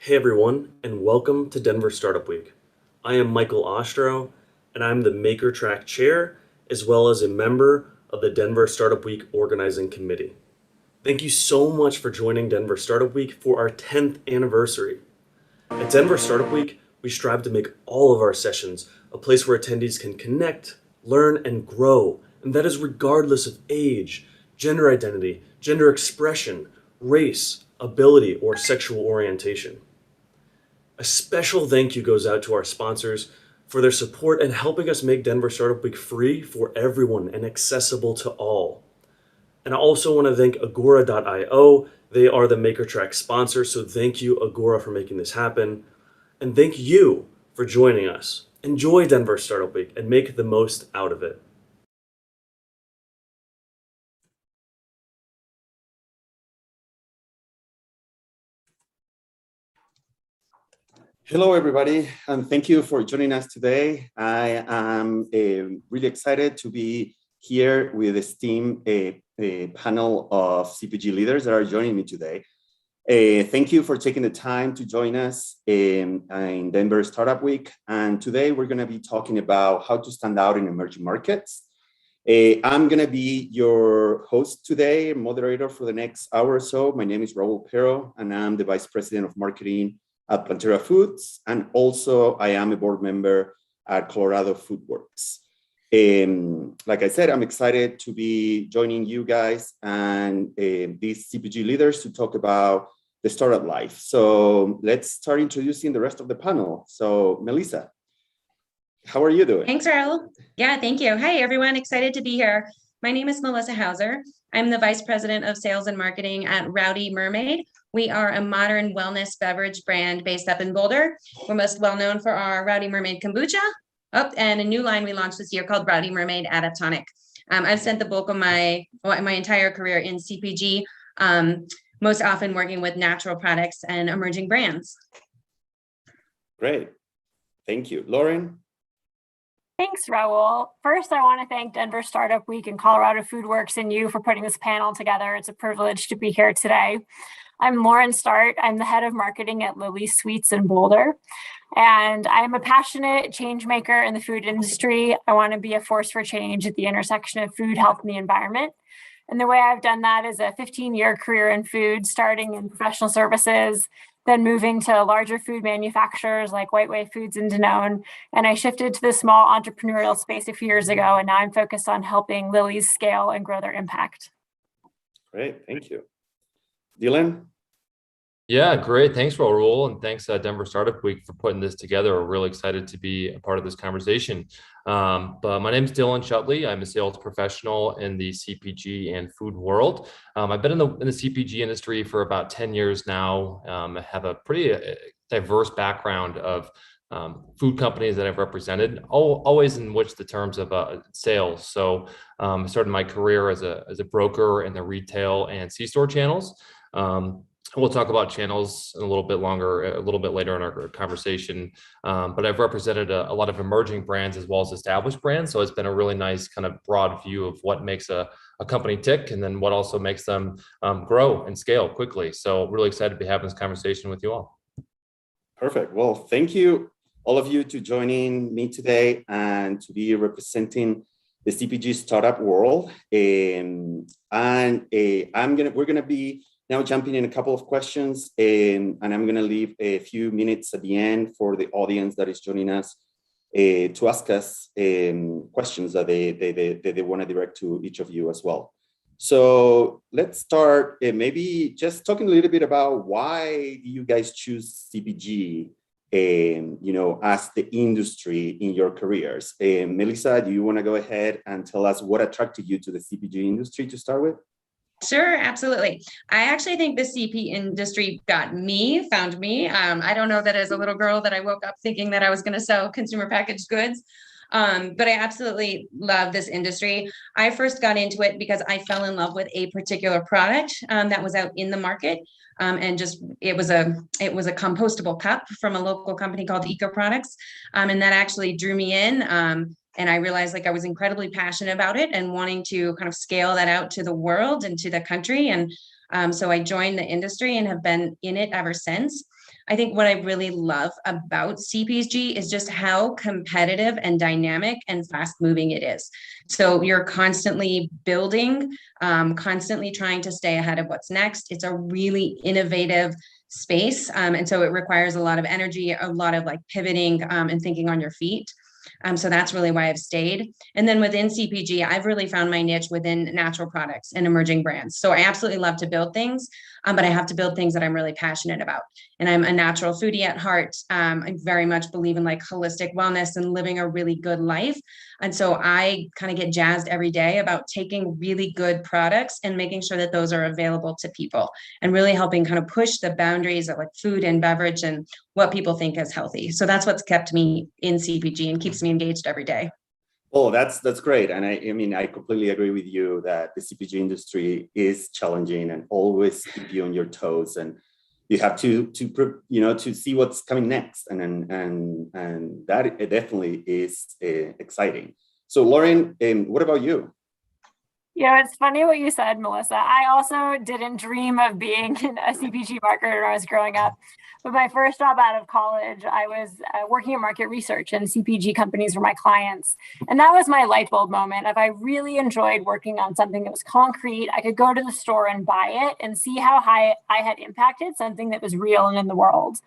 Hey everyone, and welcome to Denver Startup Week. I am Michael Ostro, and I'm the Maker Track Chair, as well as a member of the Denver Startup Week Organizing Committee. Thank you so much for joining Denver Startup Week for our 10th anniversary. At Denver Startup Week, we strive to make all of our sessions a place where attendees can connect, learn, and grow, and that is regardless of age, gender identity, gender expression, race, ability, or sexual orientation. A special thank you goes out to our sponsors for their support and helping us make Denver Startup Week free for everyone and accessible to all. And I also want to thank Agora.io. They are the MakerTrack sponsor, so thank you, Agora, for making this happen. And thank you for joining us. Enjoy Denver Startup Week and make the most out of it. Hello, everybody, and thank you for joining us today. I am really excited to be here with this team, a panel of CPG leaders that are joining me today. Thank you for taking the time to join us in Denver Startup Week. And today we're going to be talking about how to stand out in emerging markets. I'm going to be your host today, moderator for the next hour or so. My name is Raul Pero, and I'm the Vice President of Marketing at Planterra Foods, and also I am a board member at Colorado Foodworks. Like I said, I'm excited to be joining you guys and these CPG leaders to talk about the startup life. So let's start introducing the rest of the panel. So Melisa, how are you doing? Thanks, Raul. Yeah, thank you. Hi, everyone. Excited to be here. My name is Melisa Hauser. I'm the Vice President of Sales and Marketing at Rowdy Mermaid. We are a modern wellness beverage brand based up in Boulder. We're most well known for our Rowdy Mermaid kombucha. Oh, and a new line we launched this year called Rowdy Mermaid Adaptonic. I've spent the bulk of my entire career in CPG, most often working with natural products and emerging brands. Great. Thank you. Lauren? Thanks, Raul. First, I want to thank Denver Startup Week and Colorado Foodworks and you for putting this panel together. It's a privilege to be here today. I'm Lauren Start. I'm the head of marketing at Lily Sweets in Boulder. And I am a passionate change maker in the food industry. I want to be a force for change at the intersection of food, health, and the environment. And the way I've done that is a 15-year career in food, starting in professional services, then moving to larger food manufacturers like White Way Foods and Danone. And I shifted to the small entrepreneurial space a few years ago, and now I'm focused on helping Lily's scale and grow their impact. Great, thank you. Dylan? Yeah, great. Thanks, Raul, and thanks Denver Startup Week for putting this together. We're really excited to be a part of this conversation. But my name is Dylan Schoettley. I'm a sales professional in the CPG and food world. I've been in the CPG industry for about 10 years now. I have a pretty diverse background of food companies that I've represented, always in which the terms of sales. So I started my career as a broker in the retail and C-store channels. We'll talk about channels a little bit later in our conversation. But I've represented a lot of emerging brands as well as established brands. So it's been a really nice kind of broad view of what makes a company tick and then what also makes them grow and scale quickly. So really excited to be having this conversation with you all. Perfect. Well, thank you all of you to joining me today and to be representing the CPG startup world. We're gonna be now jumping in a couple of questions, and I'm going to leave a few minutes at the end for the audience that is joining us to ask us questions that they want to direct to each of you as well. So let's start maybe just talking a little bit about why you guys choose CPG as the industry in your careers. Melisa, do you want to go ahead and tell us what attracted you to the CPG industry to start with? Sure, absolutely. I actually think the CP industry found me. I don't know that as a little girl that I woke up thinking that I was going to sell consumer packaged goods. But I absolutely love this industry. I first got into it because I fell in love with a particular product that was out in the market. And it was a compostable cup from a local company called Eco Products. And that actually drew me in. And I realized I was incredibly passionate about it and wanting to kind of scale that out to the world and to the country. And so I joined the industry and have been in it ever since. I think what I really love about CPG is just how competitive and dynamic and fast moving it is. So you're constantly building, constantly trying to stay ahead of what's next. It's a really innovative space. And so it requires a lot of energy, a lot of like pivoting and thinking on your feet. So that's really why I've stayed. And then within CPG, I've really found my niche within natural products and emerging brands. So I absolutely love to build things, but I have to build things that I'm really passionate about. And I'm a natural foodie at heart. I very much believe in like holistic wellness and living a really good life. And so I kind of get jazzed every day about taking really good products and making sure that those are available to people and really helping kind of push the boundaries of like food and beverage and what people think is healthy. So that's what's kept me in CPG and keeps me engaged every day. Oh, that's great. And I mean, I completely agree with you that the CPG industry is challenging and always keep you on your toes. And you have to see what's coming next. And that it definitely is exciting. So Lauren, what about you? Yeah, it's funny what you said, Melissa. I also didn't dream of being a CPG marketer when I was growing up. But my first job out of college, I was working in market research, and CPG companies were my clients. And that was my light bulb moment of I really enjoyed working on something that was concrete. I could go to the store and buy it and see how high I had impacted something that was real and in the world.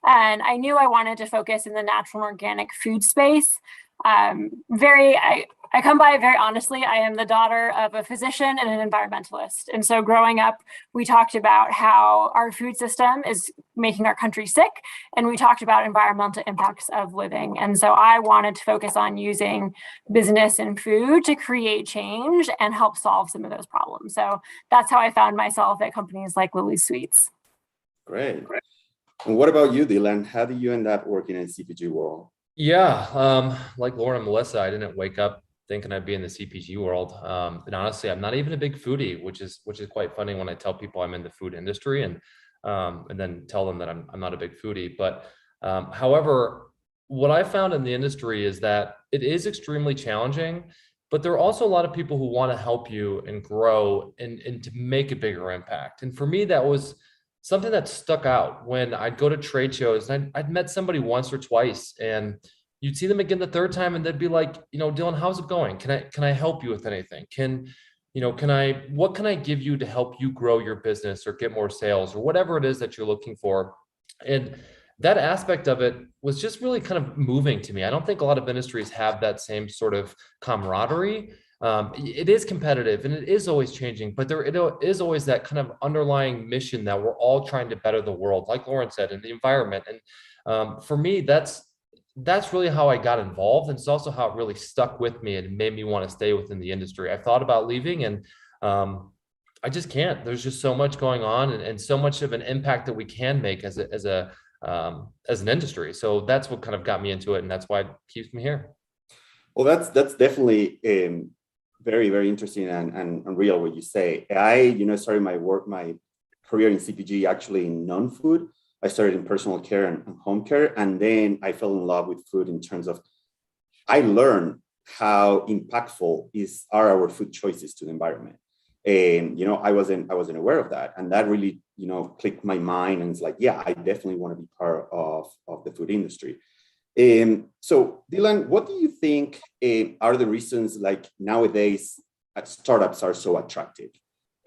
And I knew I wanted to focus in the natural and organic food space. I come by it very honestly. I am the daughter of a physician and an environmentalist. And so growing up, we talked about how our food system is making our country sick. And we talked about environmental impacts of living. And so I wanted to focus on using business and food to create change and help solve some of those problems. So that's how I found myself at companies like Lily's Sweets. Great. And what about you, Dylan? How did you end up working in CPG world? Yeah, like Lauren and Melissa, I didn't wake up thinking I'd be in the CPG world. And honestly, I'm not even a big foodie, which is quite funny when I tell people I'm in the food industry and then tell them that I'm not a big foodie. But however, what I found in the industry is that it is extremely challenging, but there are also a lot of people who want to help you and grow and to make a bigger impact. And for me, that was something that stuck out when I'd go to trade shows and I'd met somebody once or twice and you'd see them again the third time and they'd be like, Dylan, how's it going? Can I help you with anything? What can I give you to help you grow your business or get more sales or whatever it is that you're looking for? And that aspect of it was just really kind of moving to me. I don't think a lot of industries have that same sort of camaraderie. It is competitive and it is always changing, but there is always that kind of underlying mission that we're all trying to better the world, like Lauren said, and the environment. And for me, that's really how I got involved. And it's also how it really stuck with me and made me want to stay within the industry. I thought about leaving and I just can't. There's just so much going on and so much of an impact that we can make as an industry. So that's what kind of got me into it. And that's why it keeps me here. Well, that's definitely very, very interesting and real what you say. I, started my career in CPG actually in non-food. I started in personal care and home care, and then I fell in love with food in terms of I learned how impactful are our food choices to the environment. And I wasn't aware of that, and that really clicked my mind, and it's like, yeah, I definitely want to be part of the food industry. So Dylan, what do you think are the reasons like nowadays startups are so attractive?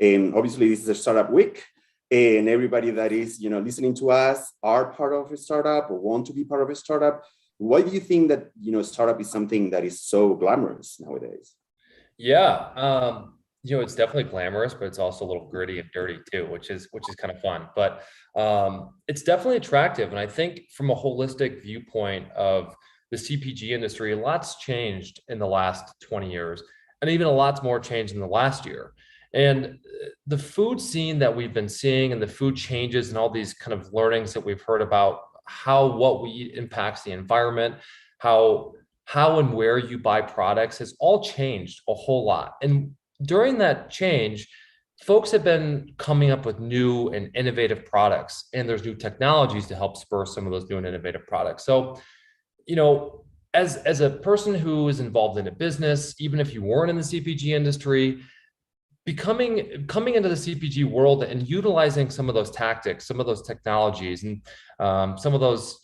Obviously this is a startup week and everybody that is, listening to us are part of a startup or want to be part of a startup. Why do you think that, startup is something that is so glamorous nowadays? Yeah. It's definitely glamorous, but it's also a little gritty and dirty too, which is kind of fun, but it's definitely attractive. And I think from a holistic viewpoint of the CPG industry, a lot's changed in the last 20 years, and even a lot more changed in the last year. And the food scene that we've been seeing and the food changes and all these kind of learnings that we've heard about how what we eat impacts the environment, how and where you buy products has all changed a whole lot. And during that change, folks have been coming up with new and innovative products, and there's new technologies to help spur some of those new and innovative products. So, as a person who is involved in a business, even if you weren't in the CPG industry, coming into the CPG world and utilizing some of those tactics, some of those technologies, and some of those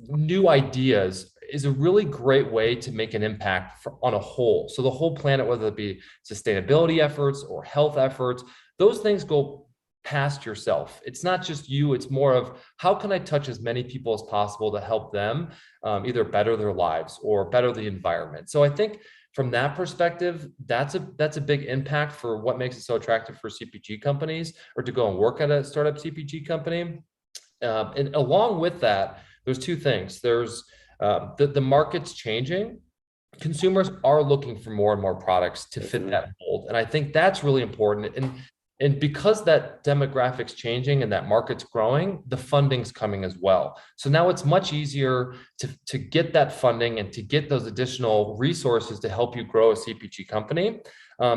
new ideas is a really great way to make an impact on a whole. So the whole planet, whether it be sustainability efforts or health efforts, those things go past yourself. It's not just you, it's more of how can I touch as many people as possible to help them either better their lives or better the environment. So I think from that perspective, that's a big impact for what makes it so attractive for CPG companies or to go and work at a startup CPG company. And along with that, there's two things. There's the market's changing. Consumers are looking for more and more products to fit that mold. And I think that's really important. And because that demographic's changing and that market's growing, the funding's coming as well. So now it's much easier to get that funding and to get those additional resources to help you grow a CPG company.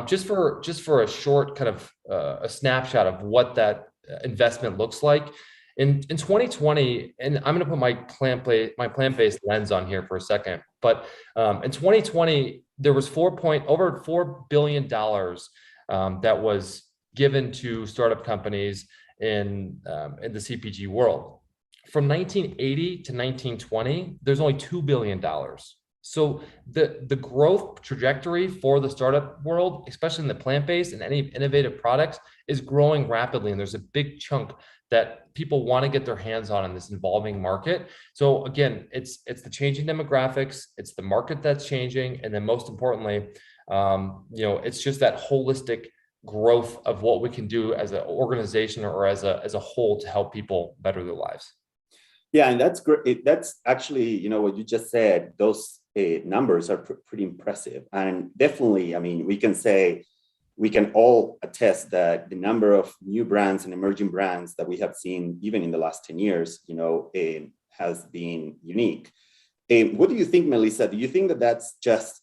Just for a short kind of a snapshot of what that investment looks like. In 2020, and I'm going to put my plant-based lens on here for a second, but in 2020, there was over $4 billion that was given to startup companies in the CPG world. From 1980 to 1920, there's only $2 billion. So the growth trajectory for the startup world, especially in the plant-based and any innovative products, is growing rapidly. And there's a big chunk that people want to get their hands on in this evolving market. So again, it's the changing demographics, it's the market that's changing, and then most importantly, it's just that holistic growth of what we can do as an organization or as a whole to help people better their lives. Yeah, and that's great. That's actually, what you just said. Those numbers are pretty impressive, and definitely, I mean, we can all attest that the number of new brands and emerging brands that we have seen, even in the last 10 years, has been unique. What do you think, Melisa? Do you think that that's just,